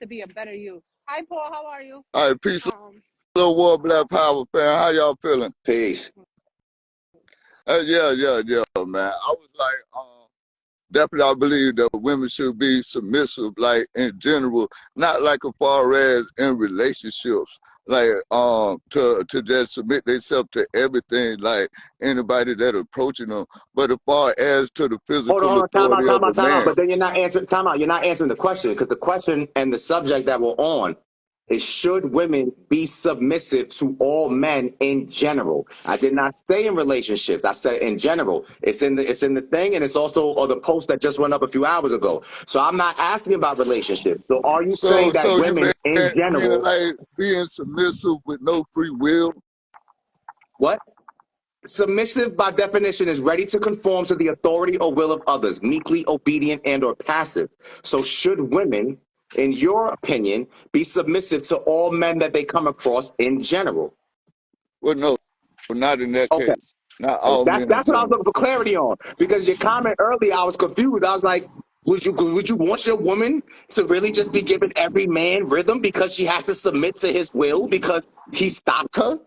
to be a better you. Hi, Paul. How are you? All right, peace. Little War Black Power fan. How y'all feeling? Peace. Yeah, man. I was like, definitely I believe that women should be submissive, like in general, not like as far as in relationships, like to just submit themselves to everything, like anybody that approaching them. But as far as to the physical Hold on, time authority of a out. man. But then you're not answering. Time out. You're not answering the question, because the question and the subject that we're on is, should women be submissive to all men in general? I did not say in relationships. I said in general. It's in the thing, and it's also on the post that just went up a few hours ago. So I'm not asking about relationships. So are you saying that women in general, like being submissive with no free will? what? Submissive, by definition, is ready to conform to the authority or will of others, meekly obedient and or passive. So should women, in your opinion, be submissive to all men that they come across in general? Well, no, not in that Okay. case. Not all That's men. what I was looking for clarity on. Because your comment earlier, I was confused. I was like, would you want your woman to really just be giving every man rhythm because she has to submit to his will because he stopped her?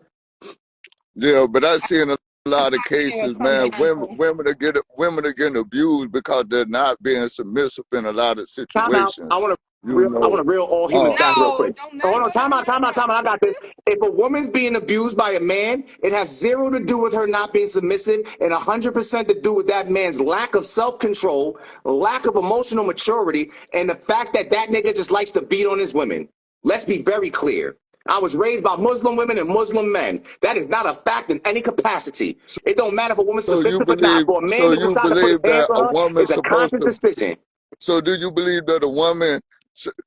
Yeah, but I see in a lot of cases, man, women are getting abused because they're not being submissive in a lot of situations. I want to reel all humans back real quick. Hold on, time out. I got this. If a woman's being abused by a man, it has zero to do with her not being submissive and 100% to do with that man's lack of self-control, lack of emotional maturity, and the fact that that nigga just likes to beat on his women. Let's be very clear. I was raised by Muslim women and Muslim men. That is not a fact in any capacity. It don't matter if a woman's submissive or not. For a man to decide to put his hands on her is a conscious decision. So do you believe that a woman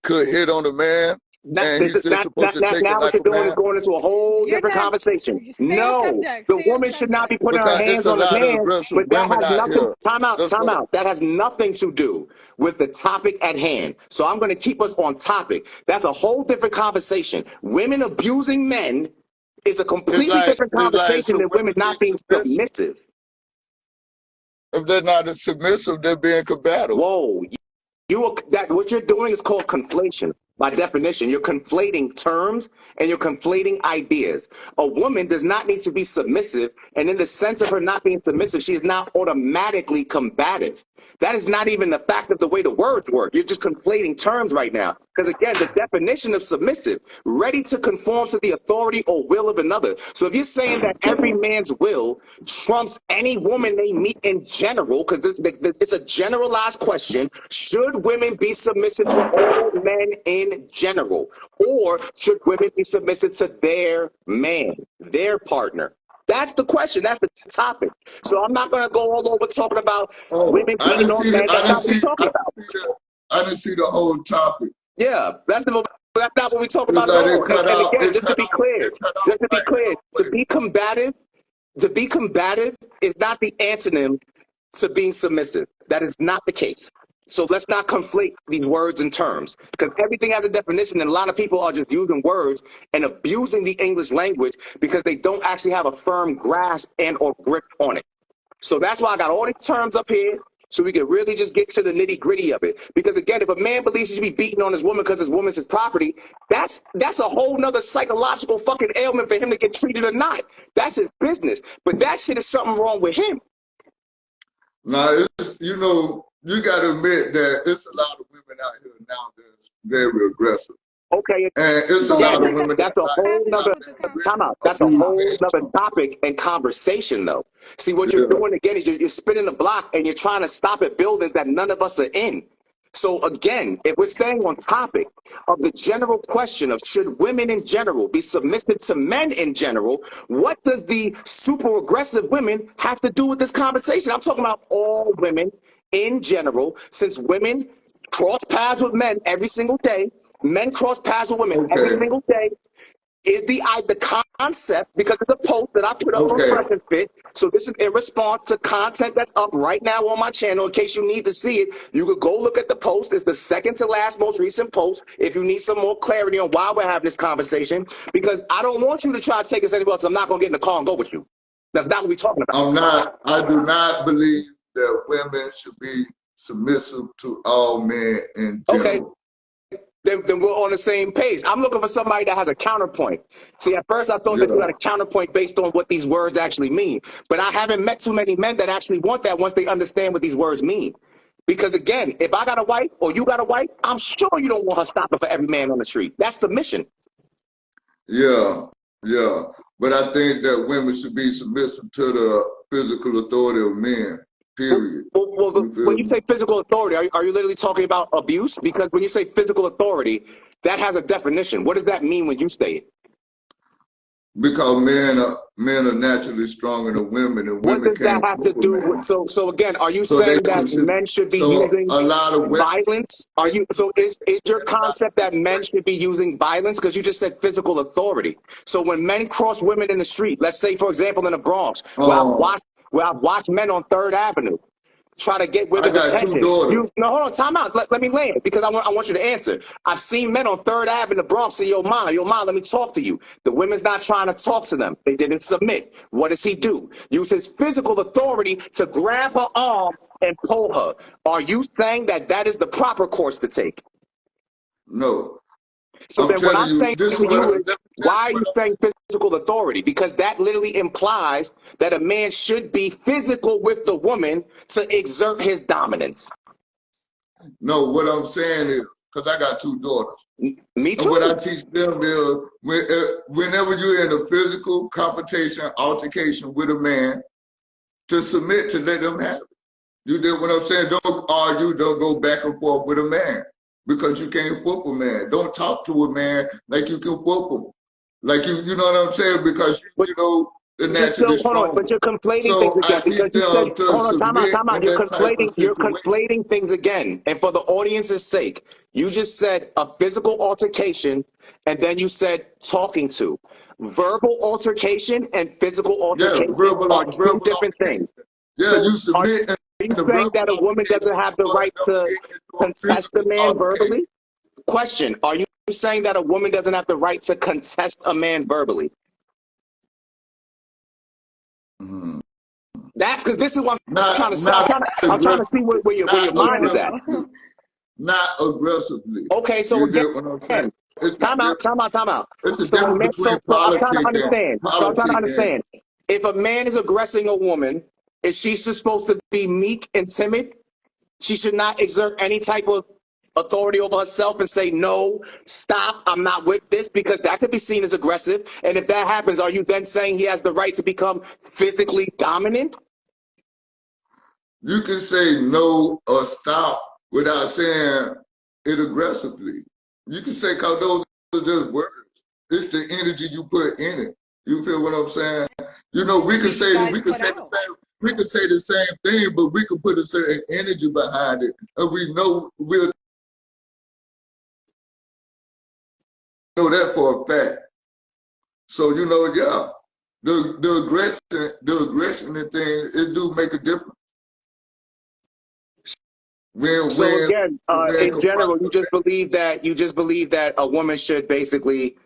could hit on a man and he's still supposed to take it like what you're a doing man? is going into a whole different conversation. No, the woman should not be putting her hands on a man, but that has nothing. Time out. That has nothing to do with the topic at hand. So I'm going to keep us on topic. That's a whole different conversation. Women abusing men is a completely different conversation than women not being submissive. If they're not submissive, they're being combative. Whoa. What you're doing is called conflation. By definition, you're conflating terms and you're conflating ideas. A woman does not need to be submissive, and in the sense of her not being submissive, she is not automatically combative. That is not even the fact of the way the words work. You're just conflating terms right now. Because again, the definition of submissive, ready to conform to the authority or will of another. So if you're saying that every man's will trumps any woman they meet in general, because it's a generalized question, should women be submissive to all men in general? Or should women be submissive to their man, their partner? That's the question. That's the topic. So I'm not going to go all over talking about women beating on men. That's not what we're talking about. I didn't see the whole topic. Yeah, that's not what we talk about at all. And again, just to be clear, to be combative is not the antonym to being submissive. That is not the case. So let's not conflate these words and terms, because everything has a definition, and a lot of people are just using words and abusing the English language because they don't actually have a firm grasp and or grip on it. So that's why I got all these terms up here, so we can really just get to the nitty gritty of it. Because again, if a man believes he should be beating on his woman because his woman's his property, that's a whole nother psychological fucking ailment for him to get treated or not. That's his business. But that shit is something wrong with him. Now, you got to admit that it's a lot of women out here now that's very aggressive. Okay, and it's a lot of women. That's a whole nother time out. That's a whole nother topic and conversation, though. See, what you're doing again is you're spinning the block and you're trying to stop at buildings that none of us are in. So again, if we're staying on topic of the general question of should women in general be submissive to men in general, what does the super aggressive women have to do with this conversation? I'm talking about all women in general, since women cross paths with men every single day, men cross paths with women every single day, is the concept, because it's a post that I put up on Fresh and Fit. So this is in response to content that's up right now on my channel. In case you need to see it, you could go look at the post. It's the second to last most recent post if you need some more clarity on why we're having this conversation, because I don't want you to try to take us anywhere else. I'm not going to get in the car and go with you. That's not what we're talking about. I do not believe that women should be submissive to all men in general. then we're on the same page. I'm looking for somebody that has a counterpoint. See, at first I thought that you had a counterpoint based on what these words actually mean. But I haven't met too many men that actually want that once they understand what these words mean. Because again, if I got a wife or you got a wife, I'm sure you don't want her stopping for every man on the street. That's submission. Yeah, yeah. But I think that women should be submissive to the physical authority of men, period. Well, when you say physical authority, are you literally talking about abuse? Because when you say physical authority, that has a definition. What does that mean when you say it? Because men are naturally stronger than women, and women what does that have to do with? So again, are you saying that men should be using a lot of violence? Are you is your concept that men should be using violence? Because you just said physical authority. So when men cross women in the street, let's say for example in the Bronx, where I've watched men on 3rd Avenue try to get women's attention. Hold on, time out. Let me land because I want you to answer. I've seen men on 3rd Ave in the Bronx say, yo, ma, let me talk to you. The women's not trying to talk to them. They didn't submit. What does he do? Use his physical authority to grab her arm and pull her. Are you saying that that is the proper course to take? No. So then what I'm saying to you is, why are you saying physical authority? Because that literally implies that a man should be physical with the woman to exert his dominance. No, what I'm saying is, because I got 2 daughters. Me too. And what I teach them is, whenever you're in a physical competition, altercation with a man, to submit, to let them have it. You did what I'm saying? Don't argue, don't go back and forth with a man. Because you can't whoop a man. Don't talk to a man like you can whoop him. Like you know what I'm saying? Because you know the natural. Hold on, but you're conflating things again. Because you said, hold on, time out. You're conflating things again. And for the audience's sake, you just said a physical altercation, and then you said talking to. Verbal altercation and physical altercation are 2 different things. Yeah, so you submit. Are you saying that a woman doesn't have the right to contest a man verbally? Question, are you saying that a woman doesn't have the right to contest a man verbally? Mm-hmm. That's because this is what I'm trying to say. I'm trying to see where your mind is at. Not aggressively. Okay, so again, time out. It's a difference between politics. I'm trying to understand. If a man is aggressing a woman, is she supposed to be meek and timid? She should not exert any type of authority over herself and say, no, stop, I'm not with this, because that could be seen as aggressive. And if that happens, are you then saying he has the right to become physically dominant? You can say no or stop without saying it aggressively. You can say, because those are just words. It's the energy you put in it. You feel what I'm saying? You know, we can say the same thing, but we can put a certain energy behind it, and we know we'll know that for a fact. So you know, yeah, the aggression and things, it do make a difference. Again, in general, you just believe that a woman should basically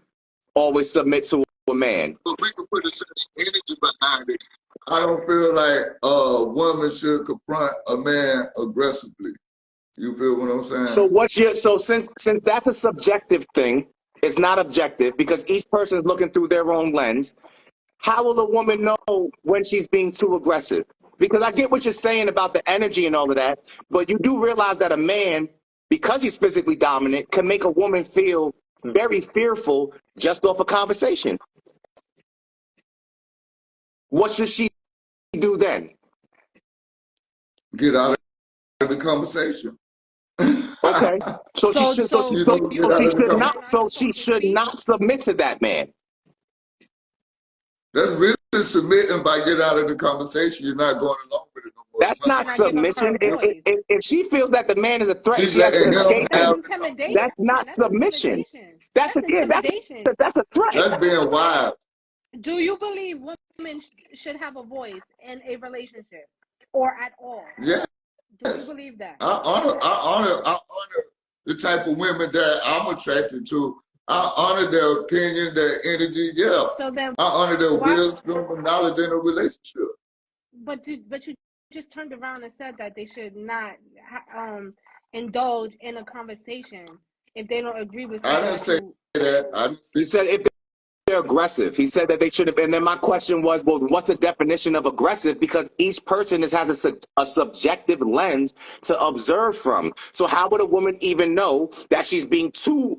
always submit to a man. But we can put a certain energy behind it. I don't feel like a woman should confront a man aggressively. You feel what I'm saying? So since that's a subjective thing, it's not objective because each person is looking through their own lens. How will a woman know when she's being too aggressive? Because I get what you're saying about the energy and all of that, but you do realize that a man, because he's physically dominant, can make a woman feel very fearful just off a conversation. What should she do then? Get out of the conversation. Okay. So she should not submit to that man. That's really submitting by getting out of the conversation. You're not going along with it no more. That's not submission. If she feels that the man is a threat, she has to escape him. That's not submission. That's a threat. That's being wild. Do you believe women should have a voice in a relationship or at all? Yeah. Do you believe that? I honor the type of women that I'm attracted to. I honor their opinion, their energy. Yeah. So then, I honor their wisdom and knowledge in a relationship. But you just turned around and said that they should not indulge in a conversation if they don't agree with I didn't say someone that. I didn't say He said if they're aggressive. He said that they should have. And then my question was, well, what's the definition of aggressive? Because each person has a subjective lens to observe from. So how would a woman even know that she's being too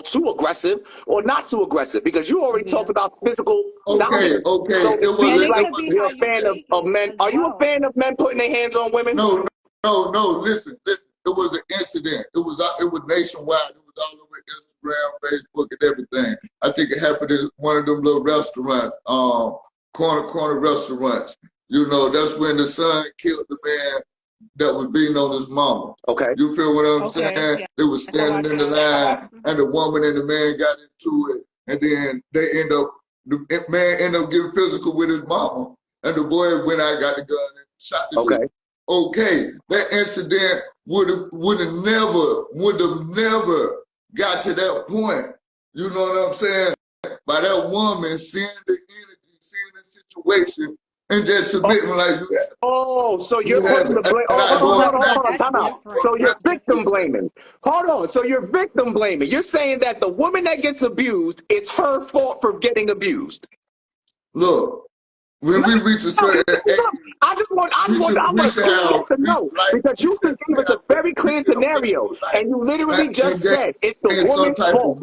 too aggressive or not too aggressive? Because you already talked about physical dominance. Okay. So It it was seems and it like could be you're how a you fan take of it men. as Are you a well. fan of men putting their hands on women? no. Listen. It was an incident. It was nationwide. It was all over Instagram, Facebook, and everything. I think it happened at one of them little restaurants, corner restaurants. You know, that's when the son killed the man that was beating on his mama. Okay. You feel what I'm Okay, saying? yeah. They was standing in the line, and the woman and the man got into it, and then the man ended up getting physical with his mama, and the boy went out, got the gun, and shot the dude. Okay, that incident would have never got to that point. You know what I'm saying? By that woman seeing the energy, seeing the situation, and just submitting like you have. Oh, so you're putting the blame. Hold on, time out. So you're victim blaming. Hold on. So you're victim blaming. You're saying that the woman that gets abused, it's her fault for getting abused. Look, when we reach a certain age, I want to know, because you just gave us a very clear scenario, and you literally just said it's the woman's fault.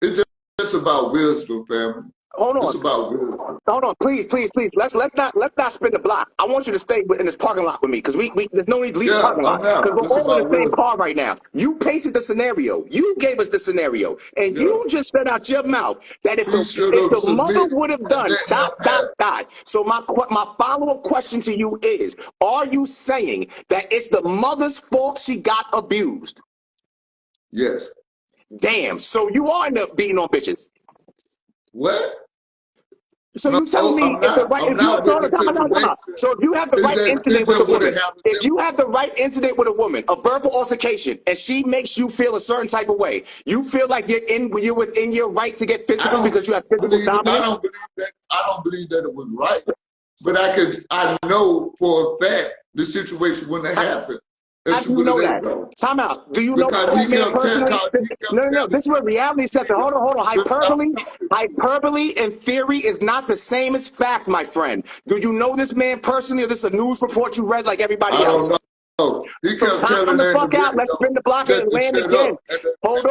It's just about wisdom, family. Hold on. It's about wisdom. Hold on, please. Let's not spin the block. I want you to stay in this parking lot with me, because there's no need to leave the parking lot, because we're all in the same car right now. You painted the scenario. You gave us the scenario, and you just said out your mouth that if the mother would have done ... So my follow-up question to you is: are you saying that it's the mother's fault she got abused? Yes. Damn. So you are end up beating on bitches. What? So you telling me if the right, so if you have the right incident with a woman, if you have the right incident with a woman, a verbal altercation, and she makes you feel a certain type of way, you feel like you're within your right to get physical because you have physical dominance? I don't believe that it was right, but I know for a fact the situation wouldn't have happened. How do you know that? Time out. Do you know that man personally? No. This is where reality sets in. Hold on. Hyperbole in theory is not the same as fact, my friend. Do you know this man personally, or this is a news report you read like everybody else? I don't know. He kept telling the fuck out. Let's spin the block and land again. Hold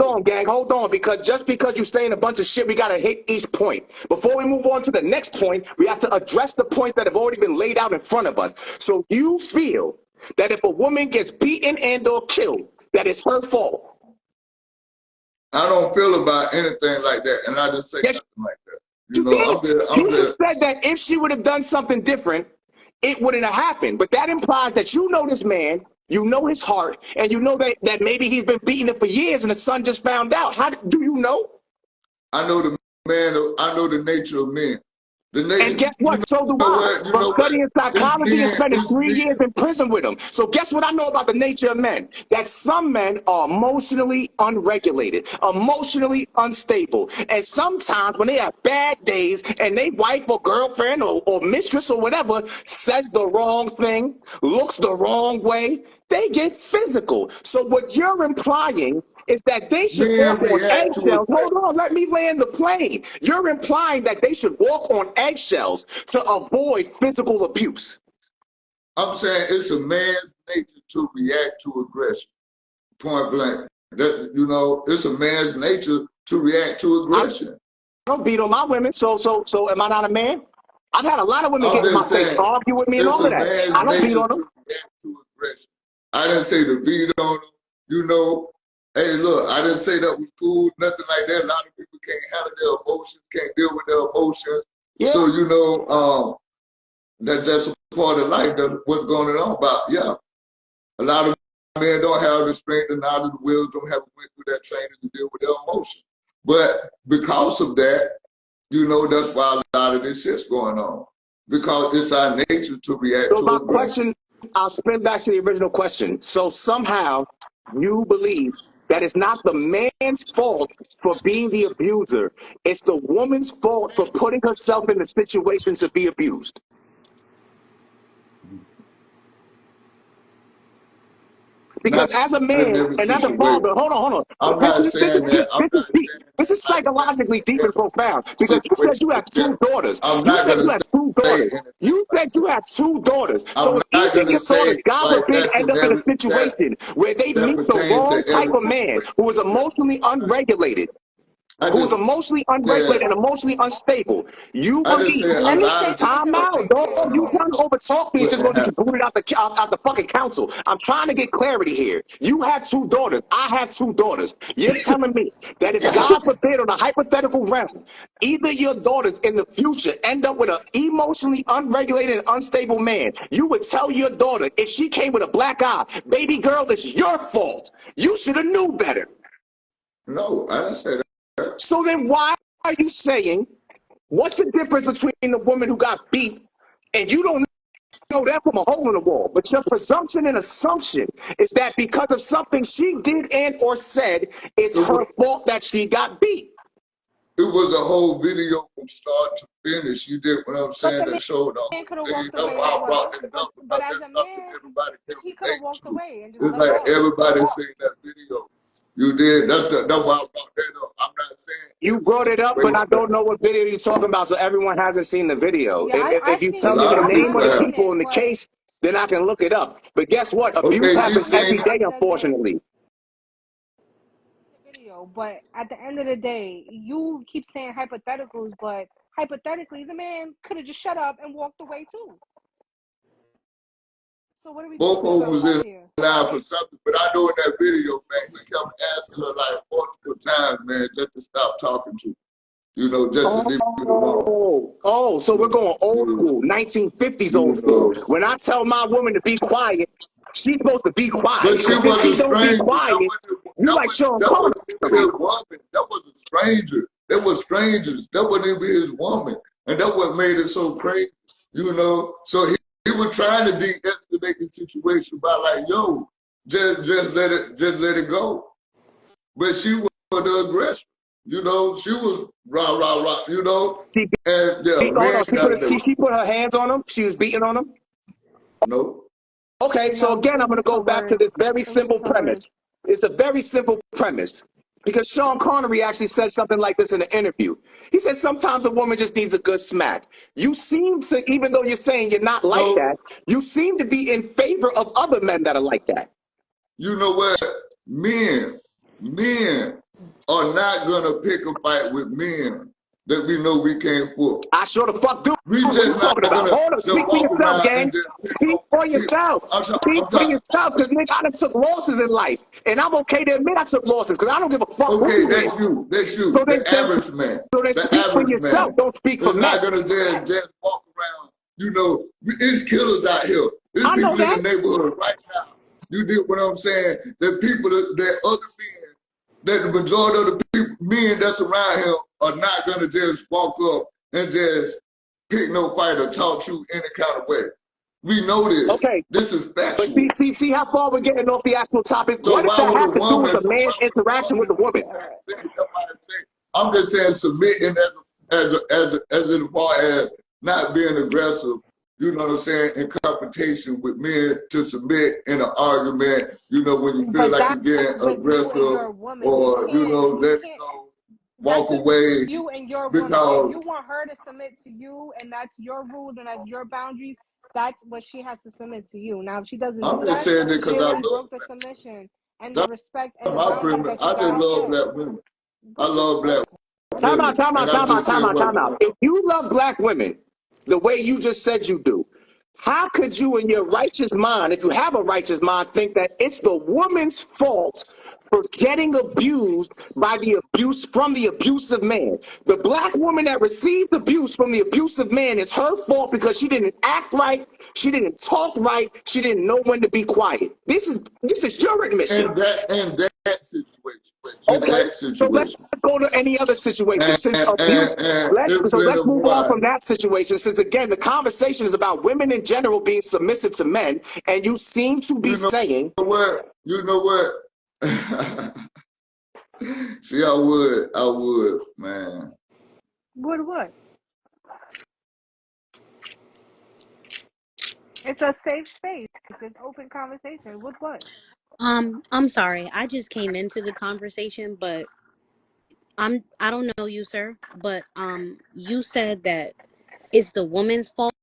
on, gang. Hold on. Because just because you stay in a bunch of shit, we got to hit each point. Before we move on to the next point, we have to address the points that have already been laid out in front of us. So you feel that if a woman gets beaten and or killed, that it's her fault? I don't feel about anything like that, and I just say nothing like that. You just said that if she would have done something different, it wouldn't have happened. But that implies that you know this man, you know his heart, and you know that maybe he's been beating it for years and the son just found out. How do you know? I know the man. I know the nature of men. And guess what? So do I. From studying psychology and spending 3 years in prison with him. So guess what I know about the nature of men? That some men are emotionally unregulated, emotionally unstable. And sometimes when they have bad days and they wife or girlfriend or mistress or whatever says the wrong thing, looks the wrong way, they get physical. So what you're implying is that they should walk on eggshells. Hold on, let me land the plane. You're implying that they should walk on eggshells to avoid physical abuse. I'm saying it's a man's nature to react to aggression. Point blank. It's a man's nature to react to aggression. I don't beat on my women, so am I not a man? I've had a lot of women get in my face, argue with me and all of that. I don't beat on them. React to aggression. I didn't say to beat on them, Hey, look, I didn't say that was cool, nothing like that. A lot of people can't handle their emotions, can't deal with their emotions. Yeah. So, that's a part of life. That's what's going on about. Yeah. A lot of men don't have the strength and knowledge, the wisdom, haven't went through that training to deal with their emotions. But because of that, that's why a lot of this shit's going on. Because it's our nature to react to my question, I'll spin back to the original question. So somehow you believe that it's not the man's fault for being the abuser. It's the woman's fault for putting herself in the situation to be abused. Because as a in man every and as a situation. father, hold on. I'm This not is saying that. I'm not deep. saying This is psychologically deep and profound. Because you said you have two daughters. I'm You not said you gonna had two say daughters. anything You like said you had two daughters. I'm So if not either gonna your daughters, say God like forbid, that's end in up in a every situation where they that meet the pertains wrong to type every of man situation. who is emotionally unregulated, I who is just emotionally said unregulated and emotionally unstable, you I just believe. said a Let me lot say of something Time real out, quick, dog. You Ken. trying to overtalk me. It's just wouldn't going to get you happen. booted out the fucking council. I'm trying to get clarity here. You had two daughters. I had two daughters. You're telling me that if God forbid on a hypothetical realm, either your daughters in the future end up with an emotionally unregulated and unstable man, you would tell your daughter if she came with a black eye, baby girl, it's your fault. You should have knew better. No, I didn't say that. So then why are you saying, what's the difference between the woman who got beat and you don't know that from a hole in the wall? But your presumption and assumption is that because of something she did and or said, it's It was, her fault that she got beat. it was a whole video from start to finish. You did what I'm But saying the that showed the man whole could have thing. walked That's away why as I brought well. that But up but because as that's a something man, everybody can he could have relate walked to. away and just It's let like go. everybody seen that video. You did. That's why I brought that up. I'm not saying You every brought it up, but I situation. don't know what video you're talking about, so everyone hasn't seen the video. Yeah, If you A tell seen me it. lot the of name people of the have. Seen people it, in the but case, then I can look it up. But guess what? Abuse Okay, she happens every seen. day, at the end of the day, unfortunately. the video. But at the end of the day, you keep saying hypotheticals, but hypothetically, the man could have just shut up and walked away too. So what are we Both talking of them about was in here? line for something, but I know in that video, man, he kept asking her like multiple times, man, just to stop talking to, just to leave it alone. So we're going old You, school, 1950s you old school. know, When I tell my woman to be quiet, she's supposed to be quiet. but she Because if was she a don't be stranger. quiet, you like Sean That Connery. wasn't even his woman. That was a stranger. They were strangers. That wasn't even his woman, and that's what made it so crazy. So he was trying to de-escalate the situation by like, yo, just let it go. But she was the aggressor. She was rah rah rah. She And yeah, hold man on, got to know. she put her hands on him. She was beating on him. No, Okay, so No, again, I'm going to use her go back to words. this very Don't use simple her premise. words. It's a very simple premise. Because Sean Connery actually said something like this in an interview. He said sometimes a woman just needs a good smack. You seem to, even though you're saying you're not like no. that, you seem to be in favor of other men that are like that. You know what? Men are not gonna pick a fight with men that we know we can't whoop. I sure the fuck do. We What are you just not talking about? gonna Hold on, just speak for walk yourself, around gang. and just pick Speak no for people. yourself. Speak for yourself, because nigga, I done took losses in life. And I'm okay to admit I took losses, because I don't give a fuck who Okay, you that's is. you. That's you. So The average man. The speak for average yourself. man Don't speak for is men. not gonna just walk around. It's killers out here. There's I know people in that. the neighborhood right now. You get what I'm saying? The people that other men, that the majority of the men that's around here are not gonna just walk up and just pick no fight or talk to you any kind of way. We know this. Okay. This is But factual. see how far we're getting off the actual topic? So What if that why would has a to do with woman? a man's interaction with the woman? I'm just saying submitting as far as not being aggressive. You know what I'm saying? In confrontation with men to submit in an argument. When you feel But like you're that's getting with you and aggressive, your woman. or You let it can't. go, walk That's with away you and your woman. If because you want her to submit to you, and that's your rules and that's your boundaries, that's what she has to submit to you. Now, if she doesn't I'm do just that, saying it she because I already love broke the submission and the that's respect and the my boundaries preference. that you I just guys love set. black women. I Good for love you. black Time women, and I just said what. out. If you love black women the way you just said you do, how could you in your righteous mind, if you have a righteous mind, think that it's the woman's fault for getting abused by from the abusive man? The black woman that receives abuse from the abusive man, it's her fault because she didn't act right, she didn't talk right, she didn't know when to be quiet. This is your admission. In that situation. Okay, so let's go to any other situation. Since abuse, There's so let's plenty move on more. from that situation. Since again, the conversation is about women in general being submissive to men, and you seem to be saying, You know what? See, I would, man. What? It's a safe space. It's open conversation. What? I'm sorry. I just came into the conversation, but I don't know you, sir, but you said that it's the woman's fault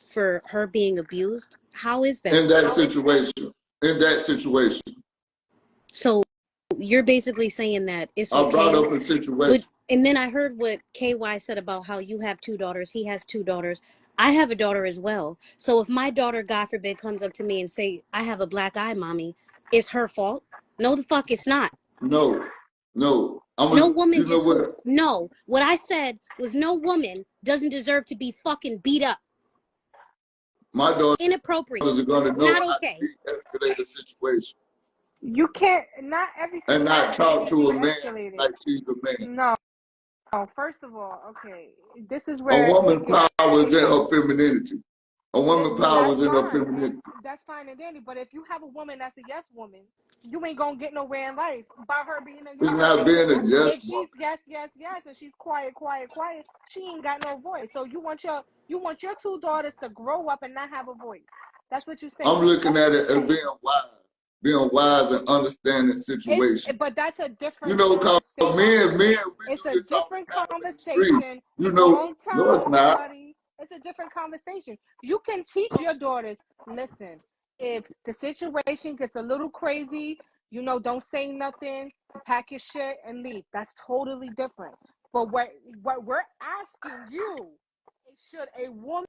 for her being abused. How is that? In that situation. In that situation. So you're basically saying that it's I brought okay. up a situation. And then I heard what KY said about how you have 2 daughters. He has 2 daughters. I have a daughter as well. So if my daughter, God forbid, comes up to me and say, I have a black eye, mommy, it's her fault? No, the fuck it's not. No. No woman you know what? No. What I said was no woman doesn't deserve to be fucking beat up. My daughter Inappropriate. are going to know not okay. how to de-escalate the situation. You can't, not every and not talk to a man escalated. like she's a man. No. First of all, okay, this is where a woman power is in her femininity. A woman power is in her femininity. That's fine and dandy, but if you have a woman that's a yes woman, you ain't gonna get nowhere in life by her being a yes. She's not being a yes if woman. She's yes, and she's quiet, she ain't got no voice. So you want your 2 daughters to grow up and not have a voice. That's what you're saying. I'm looking at it as being wise and understanding situations. But that's a different. You know, because men. It's a different conversation. You know, no, it's not. Buddy. It's a different conversation. You can teach your daughters, listen, if the situation gets a little crazy, don't say nothing, pack your shit and leave. That's totally different. But what we're asking you is, should a woman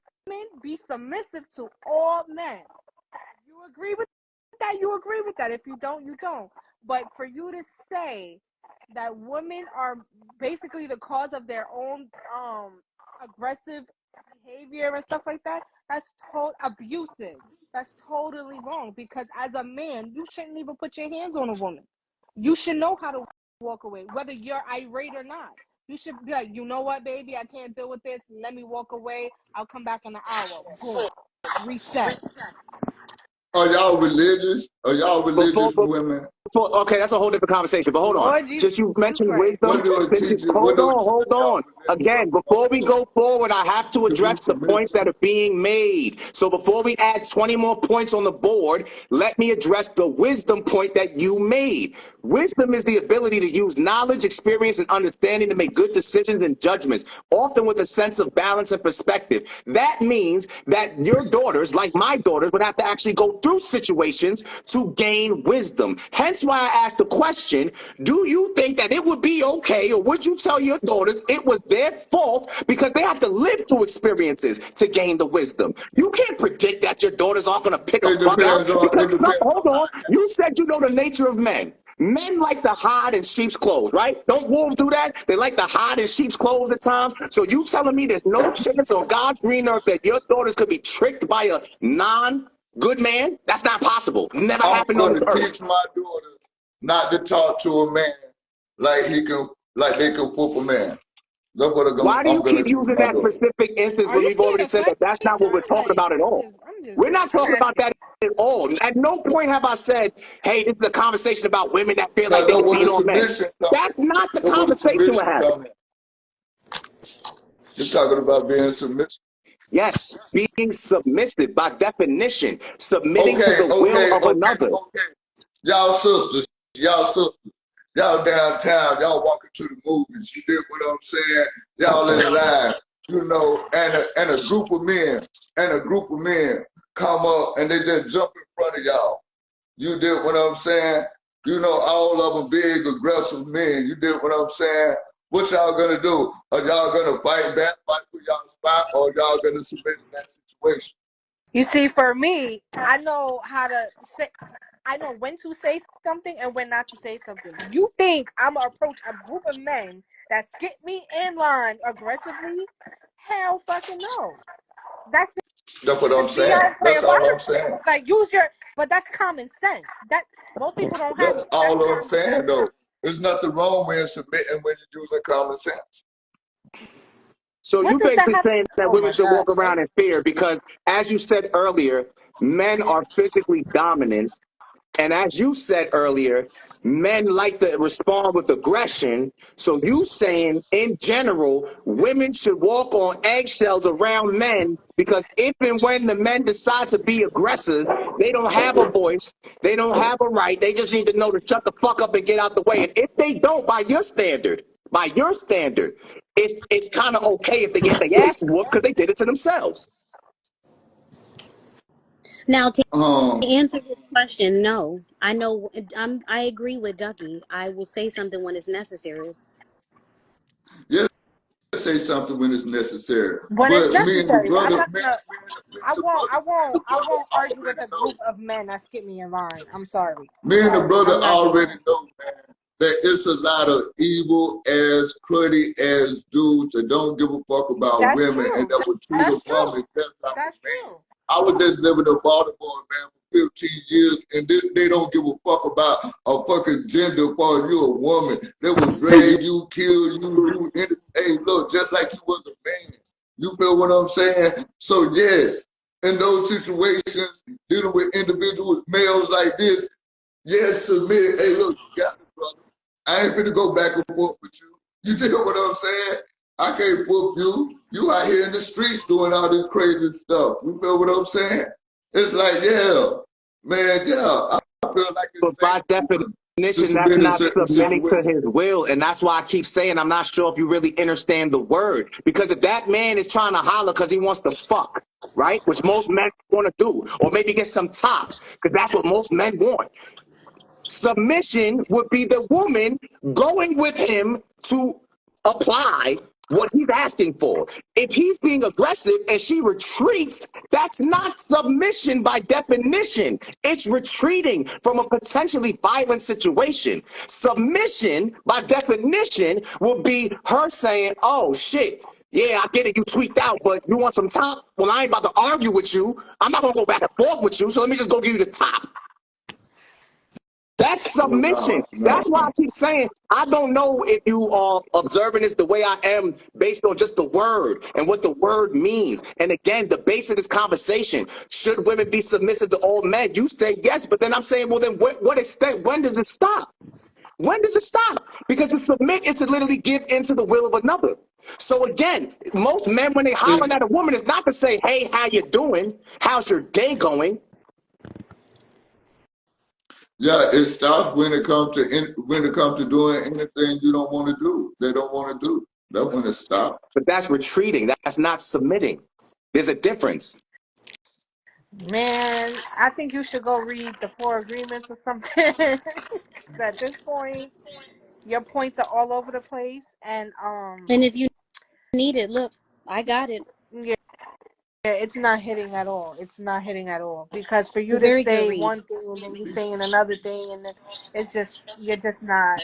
be submissive to all men? You agree with that? You agree with that. If you don't, you don't. But for you to say that women are basically the cause of their own aggressive behavior and stuff like that, that's abusive. That's totally wrong, because as a man, you shouldn't even put your hands on a woman. You should know how to walk away, whether you're irate or not. You should be like, you know what, baby, I can't deal with this. Let me walk away. I'll come back in an hour. Boom. Reset. Are y'all religious? Are y'all religious women? Okay, that's a whole different conversation. But hold on. Just you mentioned wisdom. Hold on. Again, before we go forward, I have to address the points that are being made. So before we add 20 more points on the board, let me address the wisdom point that you made. Wisdom is the ability to use knowledge, experience, and understanding to make good decisions and judgments, often with a sense of balance and perspective. That means that your daughters, like my daughters, would have to actually go through situations to gain wisdom. Hence why I asked the question, do you think that it would be okay, or would you tell your daughters it was their fault because they have to live through experiences to gain the wisdom? You can't predict that your daughters aren't going to pick a fuck out. Hold on. You said you know the nature of men. Men like to hide in sheep's clothes, right? Don't wolves do that? They like to hide in sheep's clothes at times. So you telling me there's no chance on God's green earth that your daughters could be tricked by a non-good man? That's not possible. Never happened on the earth. I'm going to teach my daughters not to talk to a man like they can whoop a man. Why do you keep using that specific instance when we've already said that that's not what we're talking about at all? We're not talking about that at all. At no point have I said, hey, this is a conversation about women that feel like they can beat on men. That's not the conversation we're having. You're talking about being submissive? Yes, being submissive by definition, submitting to the will of another. Y'all sisters, y'all downtown, y'all walking to the movies. You did what I'm saying. Y'all in line, and a group of men come up and they just jump in front of y'all. You did what I'm saying. All of them big, aggressive men. You did what I'm saying. What y'all gonna do? Are y'all gonna fight back, fight for y'all spot, or y'all gonna submit in that situation? You see, for me, I know how to say. I know when to say something and when not to say something. You think I'm gonna approach a group of men that skip me in line aggressively? Hell fucking no. That's what I'm saying. That's all I'm saying. Like but that's common sense. That most people don't have. That's all I'm saying though. There's nothing wrong with submitting when you're using common sense. So you basically saying that women should walk around in fear because, as you said earlier, men are physically dominant. And as you said earlier, men like to respond with aggression. So you saying, in general, women should walk on eggshells around men Because if and when the men decide to be aggressors, they don't have a voice, they don't have a right, they just need to know to shut the fuck up and get out the way. And if they don't, by your standard, it's kind of okay if they get their ass whooped because they did it to themselves. Now, to answer this question, no. I know I agree with Ducky. I will say something when it's necessary. Yeah, say something when it's necessary. When but it's necessary. Me and the brother, I won't argue with a group of men that skip me in line. I'm sorry. Me and the brother already know, man, that it's a lot of evil ass, cruddy ass dudes that don't give a fuck about That's women true. and that would treat a woman just like That's a man. true. I was just living in Baltimore, man, for 15 years, and they don't give a fuck about a fucking gender for you a woman. They will drag you, kill you, do anything. Hey, look, just like you was a man. You feel what I'm saying? So yes, in those situations, dealing with individuals, males like this, yes, submit. Hey, look, you got it, brother. I ain't finna go back and forth with you. You dig what I'm saying? I can't whoop you. You out here in the streets doing all this crazy stuff. You feel what I'm saying? It's like, yeah, man, yeah. I feel like it's but by definition, that's not submitting to his will. And that's why I keep saying I'm not sure if you really understand the word. Because if that man is trying to holler because he wants to fuck, right? Which most men want to do, or maybe get some tops, because that's what most men want. Submission would be the woman going with him to apply what he's asking for. If he's being aggressive and she retreats, that's not submission by definition. It's retreating from a potentially violent situation. Submission by definition will be her saying, oh shit, yeah, I get it, you tweaked out, but you want some top? Well, I ain't about to argue with you. I'm not gonna go back and forth with you, so let me just go give you the top. That's submission. That's why I keep saying, I don't know if you are observing this the way I am based on just the word and what the word means. And again, the base of this conversation, should women be submissive to all men? You say yes, but then I'm saying, well, then what extent, when does it stop? When does it stop? Because to submit is to literally give into the will of another. So again, most men, when they holler at a woman, it's not to say, hey, how you doing? How's your day going? Yeah, it stops when it comes to doing anything you don't want to do. They don't want to do. That's when it stops. But that's retreating. That's not submitting. There's a difference. Man, I think you should go read the 4 agreements or something. At this point, your points are all over the place, and if you need it, look, I got it. Yeah, it's not hitting at all. It's not hitting at all, because for you to say one thing and then you saying another thing, and then it's just you're just not.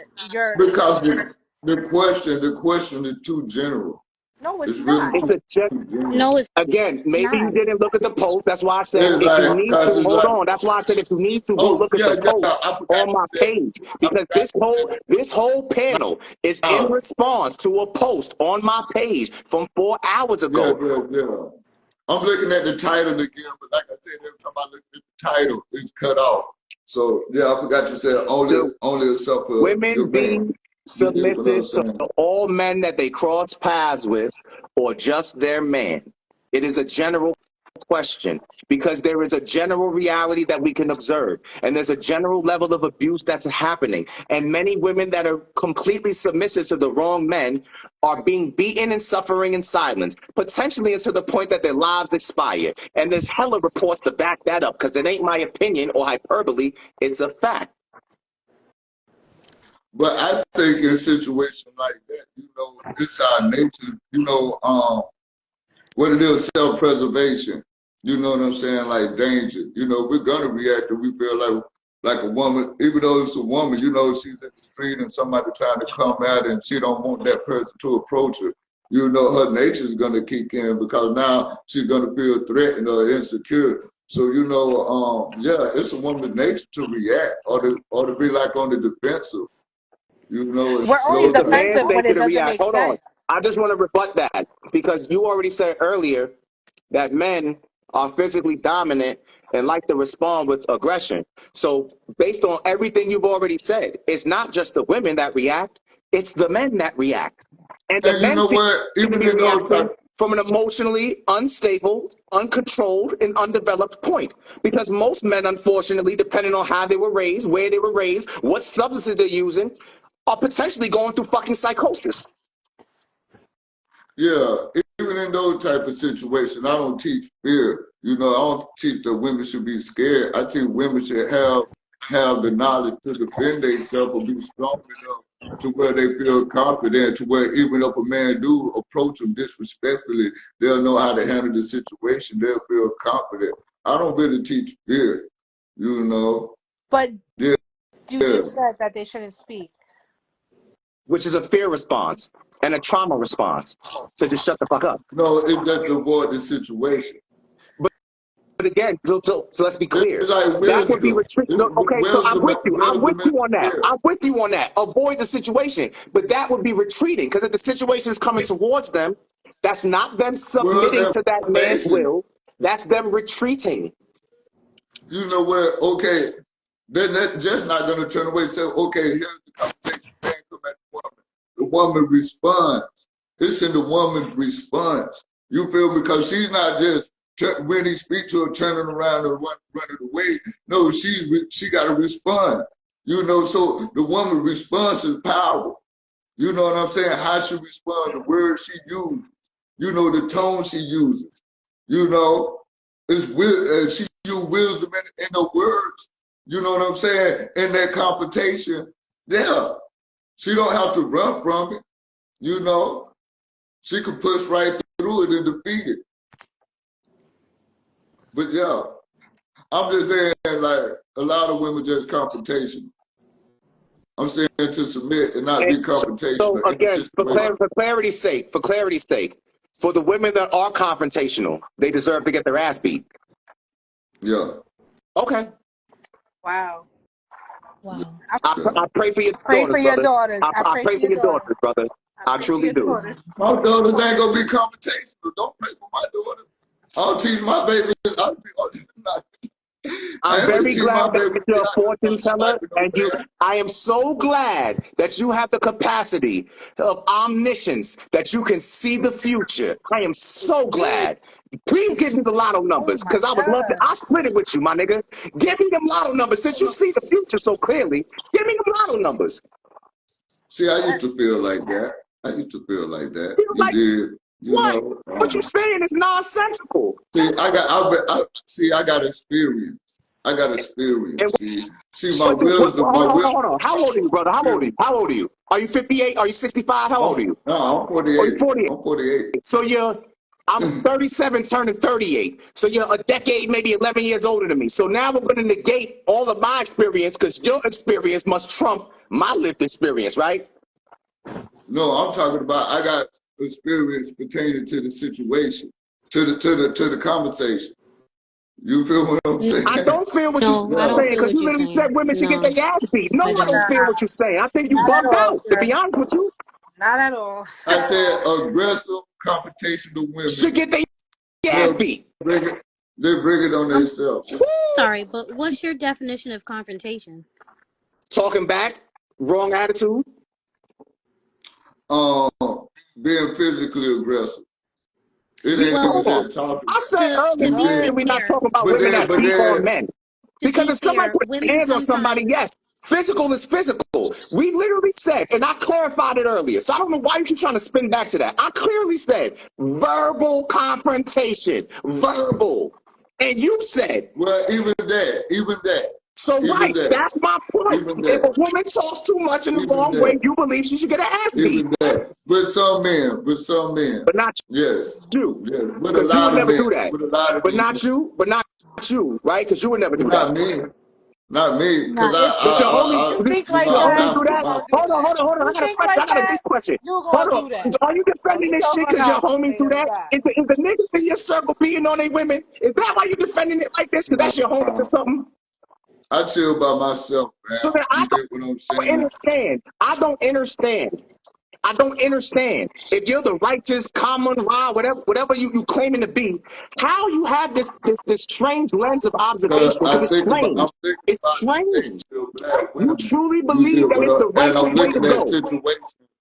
Because the question is too general. No, it's not. It's No, it's again. Maybe not. you didn't look at the post. That's why I said if you need to hold on. That's why I said if you need to go look at the post on my page, because this whole panel is in response to a post on my page from 4 hours ago. Yeah. I'm looking at the title again, but like I said, every time I look at the title, it's cut off. So yeah, I forgot you said only a supper. Women being submissive to all men that they cross paths with, or just their man. It is a general question, because there is a general reality that we can observe, and there's a general level of abuse that's happening, and many women that are completely submissive to the wrong men are being beaten and suffering in silence, potentially to the point that their lives expire. And there's hella reports to back that up, because it ain't my opinion or hyperbole, it's a fact. But I think in situations like that, it's our nature, what it is, self-preservation. You know what I'm saying? Like danger. We're gonna react if we feel like a woman, even though it's a woman, she's in the street and somebody trying to come at her and she don't want that person to approach her. Her nature is gonna kick in, because now she's gonna feel threatened or insecure. So it's a woman's nature to react or to be like on the defensive. We're only defensive when it doesn't make Hold sense. on. I just want to rebut that, because you already said earlier that men are physically dominant and like to respond with aggression. So based on everything you've already said, it's not just the women that react, it's the men that react. And the men even in those from an emotionally unstable, uncontrolled, and undeveloped point. Because most men, unfortunately, depending on how they were raised, where they were raised, what substances they're using, are potentially going through fucking psychosis. Yeah, even in those type of situations, I don't teach fear. You know, I don't teach that women should be scared. I teach women should have the knowledge to defend themselves or be strong enough to where they feel confident, to where even if a man do approach them disrespectfully, they'll know how to handle the situation. They'll feel confident. I don't really teach fear, you know. But Yeah. you just said that they shouldn't speak. Which is a fear response and a trauma response. So just shut the fuck up. No, it doesn't avoid the situation. But again, so let's be clear. Like that would be retreat. No, okay, so I'm with you. I'm with you on that. I'm with you on that. Avoid the situation. But that would be retreating, because if the situation is coming towards them, that's not them submitting to that man's will. That's them retreating. You know where, okay, then that's just not going to turn away and say, okay, here's the conversation. Man, come at the woman. The woman responds. It's in the woman's response. You feel me? Because she's not just, when he speaks to her, turning around and running away. No, she got to respond. You know, so the woman's response is power. You know what I'm saying? How she responds, the words she uses. You know, the tone she uses. You know, it's she uses wisdom in the words. You know what I'm saying? In that confrontation, yeah. She don't have to run from it. You know, she can push right through it and defeat it. But yeah, I'm just saying, like, a lot of women just confrontational. I'm saying to submit and not be confrontational. So again, for clarity's sake, for the women that are confrontational, they deserve to get their ass beat. Yeah. Okay. Wow. Wow. I pray for your daughters. I pray for your daughters, brother. I truly do. My daughters ain't gonna be confrontational. Don't pray for my daughters. I'll teach my baby. I'm very glad that you're a fortune teller, and I am so glad that you have the capacity of omniscience, that you can see the future. I am so glad. Please give me the lotto numbers, because I would love to. I'll split it with you, my nigga. Give me them lotto numbers. Since you see the future so clearly, give me them lotto numbers. See, I used to feel like that. You did. You know, what you saying is nonsensical. See, I got experience. See, my wisdom. Hold on. How old are you, brother? How old are you? Are you 58? Are you 65? How old are you? No, I'm 48. Are you 48? I'm 48. So I'm 37, turning 38. So you're a decade, maybe 11 years older than me. So now we're going to negate all of my experience, because your experience must trump my lived experience, right? No, I'm talking about I got experience pertaining to the situation, to the conversation. You feel what I'm saying? I don't feel what you're saying, because you literally said women should get their ass beat. No, I don't feel what you're saying. I think you bugged out, to be honest with you. Not at all. I said aggressive confrontational women should get their ass beat. They bring it on themselves. Sorry, but what's your definition of confrontation? Talking back, wrong attitude. Being physically aggressive. It ain't even just talking. I said earlier, we're not talking about women that beat on men. Because if somebody put hands on somebody, yes, physical is physical. We literally said, and I clarified it earlier, so I don't know why you keep trying to spin back to that. I clearly said verbal confrontation, verbal. And you said, well, even that. So right, that's my point. If a woman talks too much in the wrong way, you believe she should get an ass beat. With some men. But not you. Yes. With a lot of men. Do that. But not you, right? Because you would never do that. Not me. Because you think like that. Hold on. I got a big question. Hold on. Are you defending this shit because your homie do that? Is the niggas in your circle beating on their women? Is that why you defending it like this? Because that's your homie or something? I chill by myself, man. So then I don't understand. If you're the righteous, common, raw, whatever you claiming to be, how you have this strange lens of observation? Because it's strange. You truly believe that it's the righteous way to go.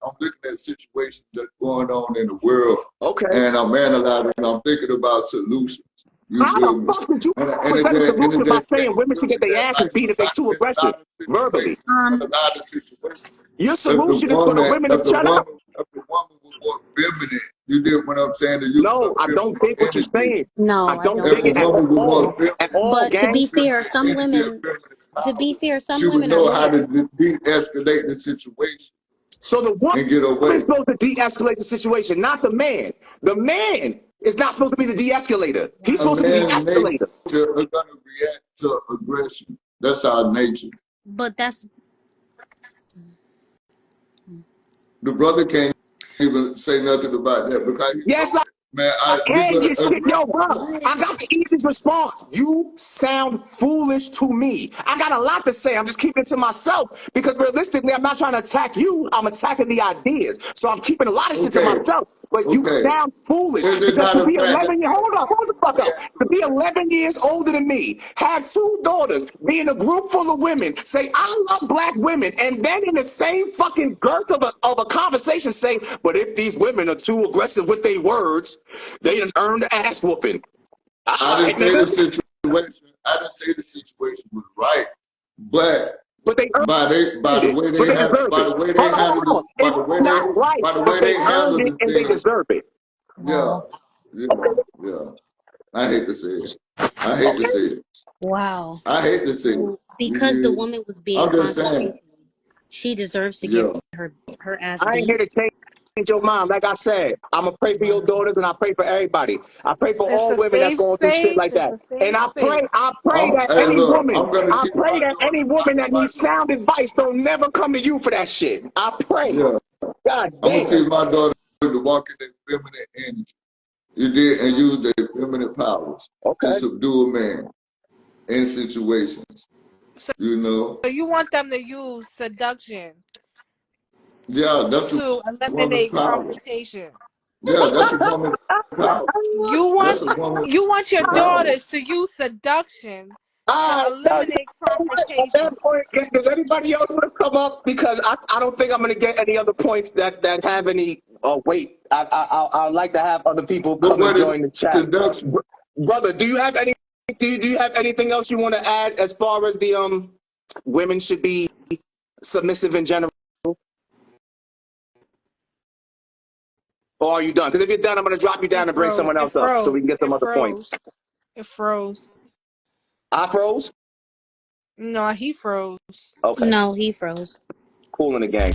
I'm looking at situations that's going on in the world, Okay. and I'm analyzing, and I'm thinking about solutions. You How feel the me? fuck did you And present a solution by then saying women should get their that, asses like, beat if they too in a aggressive lot of verbally? situations, in a lot of situations, Your if the solution is for the woman, women to if the shut up? woman, if the woman was more feminine, you get what I'm saying? To use No, her I feminine don't think what you're energy. saying. I No, I don't don't If think the it think at so. woman was more all. feminine, At all, But to gang. be fair, feminine some energy, and women, feminine to be power, fair, some she would women are know how weird. to de-escalate the situation So the and get woman's away. supposed to de-escalate the situation, not the man. The man is not supposed to be the de-escalator. He's A supposed to be the man's nature escalator. is going to react to aggression. That's our nature. But that's The brother can't even say nothing about that because he Yes, knows it. Man, I we can't better get shit. Yo, bro, what? I got the easiest response. You sound foolish to me. I got a lot to say. I'm just keeping it to myself because realistically, I'm not trying to attack you. I'm attacking the ideas. So I'm keeping a lot of shit to Okay, myself. But you okay. sound foolish Is it because not to a be fact 11 years, hold the fuck up. that To be 11 years older than me, have 2 daughters, be in a group full of women, say, I love black women, and then in the same fucking girth of a conversation say, but if these women are too aggressive with their words, they done earned the ass whooping. All I right, didn't say the nigga. situation. I didn't say the situation was right, but But they by earned the it. way But they they handle, deserve by it. the way they Hold on, handle hold on. this, It's not right, by the but way they they earned handle it the and they thing, deserve it. yeah, yeah, yeah. I hate to say it. I hate to Okay. say it. Wow. I hate to say it. So You because the did. woman was being I'm just saying. condescending, she deserves to get Yeah. her ass I ain't here beat. to change your mind. Like I said, I'm going to pray for your Wow. daughters and I pray for everybody. I pray for It's all a women that's safe going through shit space. like It's that. a safe And I pray space. that Hey, any look, woman, I'm gonna I teach pray my that daughter. any woman that needs sound advice don't never come to you for that shit. I pray. Yeah, God I'm gonna damn. teach my daughter to walk in their feminine energy. You did, and use their feminine powers to Okay. subdue a man in situations. So You know, you want them to use seduction yeah, that's the to woman's eliminate power. confrontation. Yeah, that's a woman's power. You That's want a woman's your power. daughters to use seduction to All right, eliminate at confrontation. that point, does anybody else want to come up? Because I don't think I'm going to get any other points that have any weight. I'd like to have other people But come and what is join the chat. seduction? Brother, do you have anything else you want to add as far as the women should be submissive in general? Or are you done? Because if you're done, I'm going to drop you down It and bring froze. someone It else up so we froze. can get some It other points. froze. It froze. I froze? No, he froze. Okay, No, he froze. cool in the gang.